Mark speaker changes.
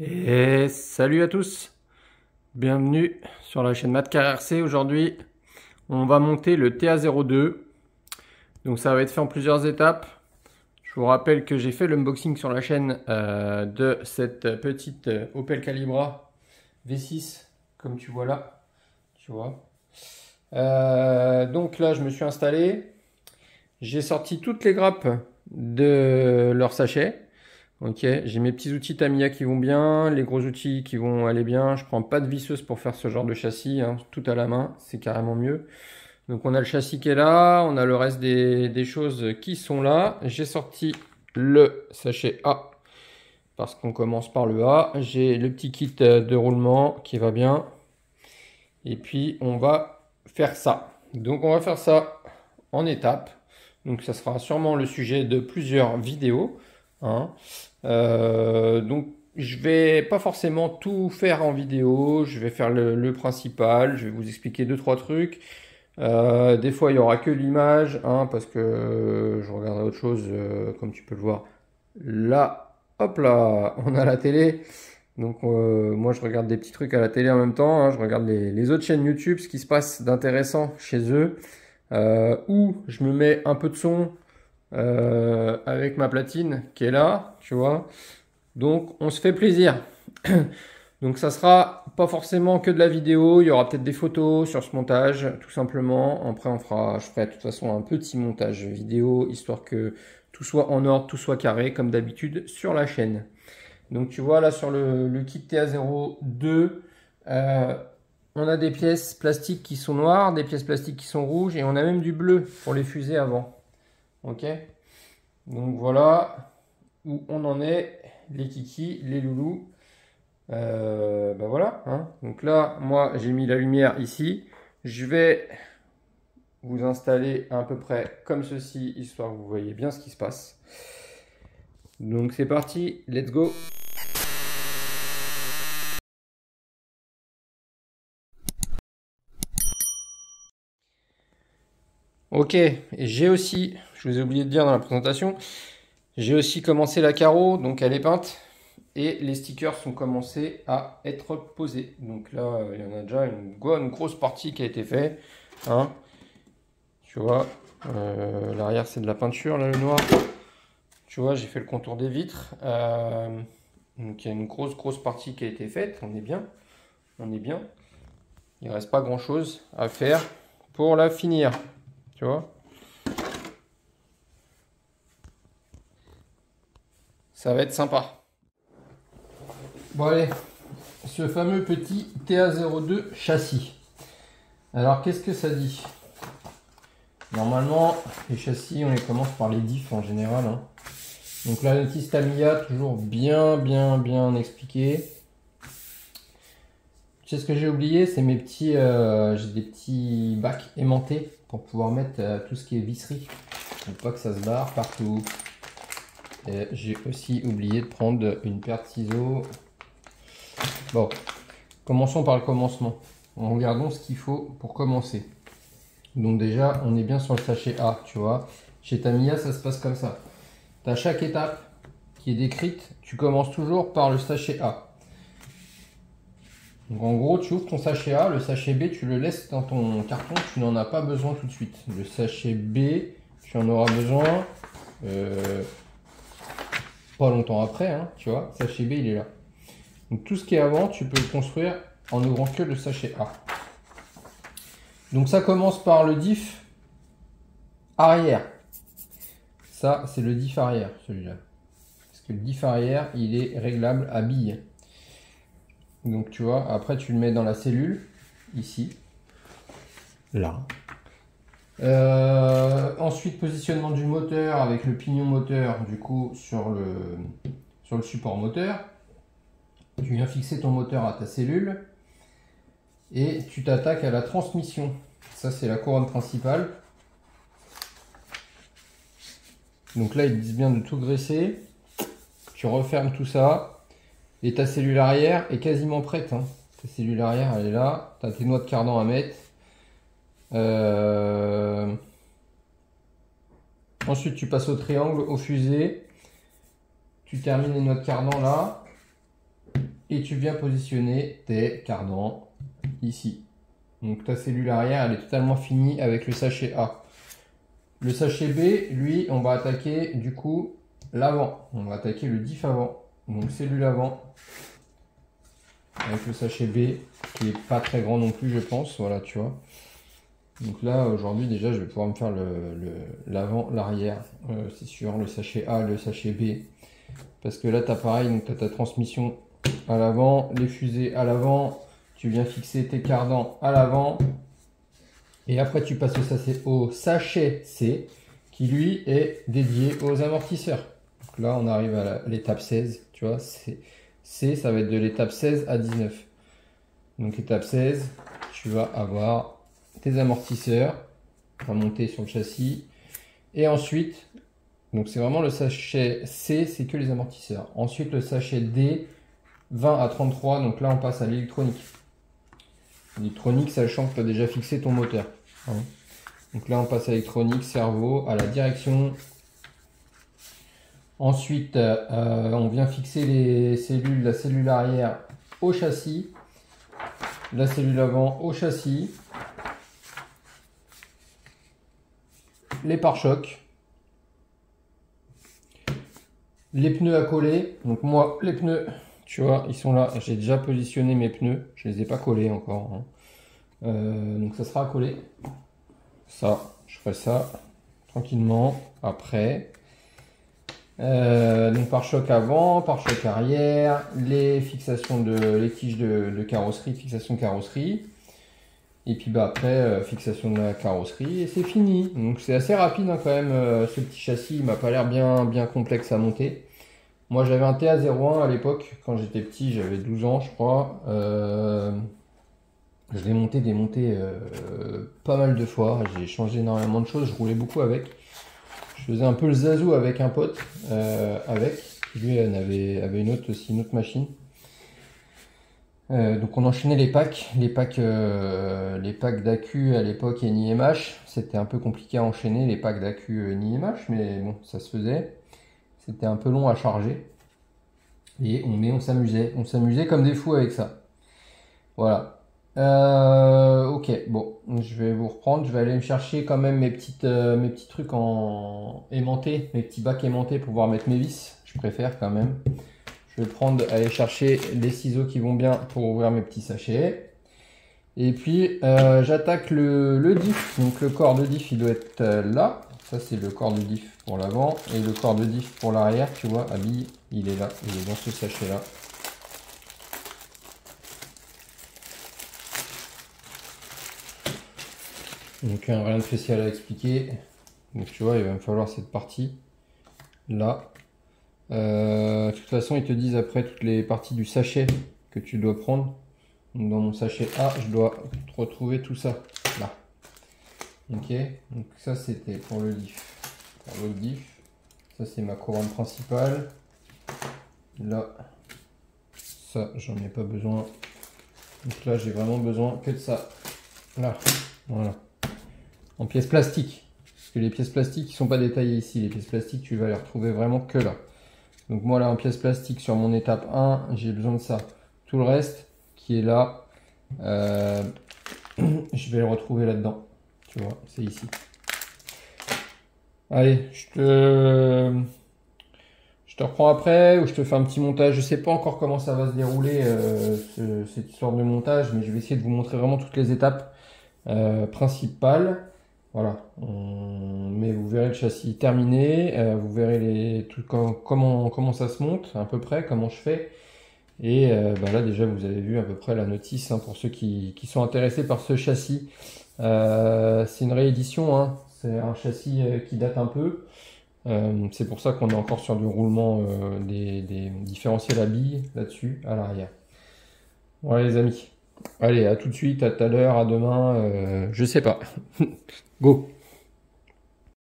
Speaker 1: Et salut à tous, bienvenue sur la chaîne MathCarRC. Aujourd'hui, on va monter le TA02. Donc ça va être fait en plusieurs étapes. Je vous rappelle que j'ai fait l'unboxing sur la chaîne de cette petite Opel Calibra V6, comme tu vois là. Tu vois. Donc là, je me suis installé. J'ai sorti toutes les grappes de leur sachet. Ok, j'ai mes petits outils Tamiya qui vont bien, les gros outils qui vont aller bien. Je prends pas de visseuse pour faire ce genre de châssis, hein, tout à la main, c'est carrément mieux. Donc on a le châssis qui est là, on a le reste des choses qui sont là. J'ai sorti le sachet A, parce qu'on commence par le A. J'ai le petit kit de roulement qui va bien. Et puis on va faire ça. Donc on va faire ça en étapes. Donc ça sera sûrement le sujet de plusieurs vidéos, hein. Donc je vais pas forcément tout faire en vidéo, je vais faire le principal, je vais vous expliquer deux trois trucs. Des fois il y aura que l'image, hein, parce que je regarderai autre chose, comme tu peux le voir. Là, hop là, on a la télé. Donc moi je regarde des petits trucs à la télé en même temps, hein. Je regarde les autres chaînes YouTube, ce qui se passe d'intéressant chez eux, où je me mets un peu de son avec ma platine qui est là, tu vois. Donc on se fait plaisir. Donc ça sera pas forcément que de la vidéo, il y aura peut-être des photos sur ce montage, tout simplement. Après je ferai de toute façon un petit montage vidéo, histoire que tout soit en ordre, tout soit carré, comme d'habitude sur la chaîne. Donc tu vois là sur le kit TA02, on a des pièces plastiques qui sont noires, des pièces plastiques qui sont rouges, et on a même du bleu pour les fusées avant. Ok? Donc voilà où on en est, les kikis, les loulous. Ben voilà, hein. Donc là, moi, j'ai mis la lumière ici. Je vais vous installer à peu près comme ceci, histoire que vous voyez bien ce qui se passe. Donc c'est parti, let's go. Ok, et j'ai aussi, je vous ai oublié de dire dans la présentation, j'ai aussi commencé la carreau, donc elle est peinte. Et les stickers sont commencés à être posés. Donc là, il y en a déjà une grosse partie qui a été faite, hein. Tu vois, l'arrière c'est de la peinture, là le noir. Tu vois, j'ai fait le contour des vitres. Donc il y a une grosse partie qui a été faite. On est bien. On est bien. Il ne reste pas grand chose à faire pour la finir. Tu vois, ça va être sympa. Bon allez, ce fameux petit TA02 châssis. Alors qu'est-ce que ça dit? Normalement, les châssis, on les commence par les diffs en général, hein. Donc la notice Tamiya, toujours bien expliqué. Tu sais ce que j'ai oublié, c'est mes petits, j'ai des petits bacs aimantés pour pouvoir mettre tout ce qui est visserie, pour pas que ça se barre partout. Et j'ai aussi oublié de prendre une paire de ciseaux. Bon, commençons par le commencement. Regardons ce qu'il faut pour commencer. Donc déjà, on est bien sur le sachet A, tu vois. Chez Tamiya, ça se passe comme ça. Tu as chaque étape qui est décrite. Tu commences toujours par le sachet A. Donc en gros, tu ouvres ton sachet A. Le sachet B, tu le laisses dans ton carton. Tu n'en as pas besoin tout de suite. Le sachet B, tu en auras besoin pas longtemps après, hein, tu vois. Le sachet B, il est là. Donc tout ce qui est avant, tu peux le construire en ouvrant que le sachet A. Donc ça commence par le diff arrière. Ça, c'est le diff arrière, celui-là. Parce que le diff arrière, il est réglable à billes. Donc tu vois, après tu le mets dans la cellule, ici. Là. Ensuite, positionnement du moteur avec le pignon moteur, du coup, sur le support moteur. Tu viens fixer ton moteur à ta cellule. Et tu t'attaques à la transmission. Ça, c'est la couronne principale. Donc là, ils te disent bien de tout graisser. Tu refermes tout ça. Et ta cellule arrière est quasiment prête, hein. Ta cellule arrière, elle est là. Tu as tes noix de cardan à mettre. Ensuite, tu passes au triangle, au fusée. Tu termines les noix de cardan là. et tu viens positionner tes cardans ici. Donc ta cellule arrière, elle est totalement finie avec le sachet A. Le sachet B, lui, on va attaquer du coup l'avant. On va attaquer le diff avant. Donc cellule avant avec le sachet B qui est pas très grand non plus, je pense. Voilà, tu vois. Donc là, aujourd'hui, déjà, je vais pouvoir me faire l'avant, l'arrière. C'est sûr, le sachet A, le sachet B. Parce que là, tu as pareil, donc tu as ta transmission à l'avant, les fusées à l'avant. Tu viens fixer tes cardans à l'avant. Et après, tu passes au sachet C, qui lui est dédié aux amortisseurs. Donc là, on arrive à l'étape 16. Tu vois, C, ça va être de l'étape 16 à 19. Donc étape 16, tu vas avoir tes amortisseurs à monter sur le châssis. Et ensuite, donc c'est vraiment le sachet C, c'est que les amortisseurs. Ensuite, le sachet D, 20 à 33. Donc là, on passe à l'électronique. L'électronique, sachant que tu as déjà fixé ton moteur. Hein. Donc là, on passe à l'électronique, cerveau, à la direction. Ensuite, on vient fixer les cellules, la cellule arrière au châssis, la cellule avant au châssis, les pare-chocs, les pneus à coller. Donc moi, les pneus, tu vois, ils sont là. J'ai déjà positionné mes pneus. Je les ai pas collés encore. Hein. Donc ça sera à coller. Ça, je ferai ça tranquillement après. Donc pare-choc avant, pare-choc arrière, les fixations les tiges de carrosserie, fixation de carrosserie. Et puis bah après, fixation de la carrosserie et c'est fini. Donc c'est assez rapide hein, quand même. Ce petit châssis, il m'a pas l'air bien complexe à monter. Moi j'avais un TA01 à l'époque, quand j'étais petit, j'avais 12 ans je crois. Je l'ai démonté pas mal de fois. J'ai changé énormément de choses, je roulais beaucoup avec. Je faisais un peu le zazou avec un pote, lui avait une autre machine. Donc on enchaînait les packs d'accu à l'époque et NiMH. C'était un peu compliqué à enchaîner les packs d'accu NiMH, mais bon, ça se faisait. C'était un peu long à charger. Et on s'amusait comme des fous avec ça. Voilà. Ok, bon, je vais vous reprendre. Je vais aller me chercher quand même mes petits trucs en aimantés, mes petits bacs aimantés pour pouvoir mettre mes vis. Je préfère quand même. Je vais aller chercher les ciseaux qui vont bien pour ouvrir mes petits sachets. Et puis j'attaque le diff. Donc le corps de diff, il doit être là. Ça c'est le corps de diff pour l'avant et le corps de diff pour l'arrière. Tu vois, habille, il est là, il est dans ce sachet là. Donc rien de spécial à expliquer. Donc tu vois, il va me falloir cette partie là. De toute façon, ils te disent après toutes les parties du sachet que tu dois prendre. Donc, dans mon sachet A, je dois retrouver tout ça là. Ok, donc ça c'était pour le diff. Pour l'autre diff, ça c'est ma couronne principale. Là, ça j'en ai pas besoin. Donc là, j'ai vraiment besoin que de ça. Là, voilà. En pièces plastiques. Parce que les pièces plastiques qui sont pas détaillées ici. Les pièces plastiques, tu vas les retrouver vraiment que là. Donc moi là en pièces plastiques sur mon étape 1, j'ai besoin de ça. Tout le reste qui est là, je vais le retrouver là-dedans. Tu vois, c'est ici. Allez, je te reprends après ou je te fais un petit montage. Je sais pas encore comment ça va se dérouler cette histoire de montage, mais je vais essayer de vous montrer vraiment toutes les étapes principales. Voilà, mais vous verrez le châssis terminé, vous verrez comment ça se monte à peu près, comment je fais. Et là déjà vous avez vu à peu près la notice hein, pour ceux qui sont intéressés par ce châssis. C'est une réédition, hein. C'est un châssis qui date un peu. C'est pour ça qu'on est encore sur du roulement des différentiels à billes là-dessus, à l'arrière. Voilà les amis. Allez, à tout de suite, à tout à l'heure, à demain, je sais pas. Go!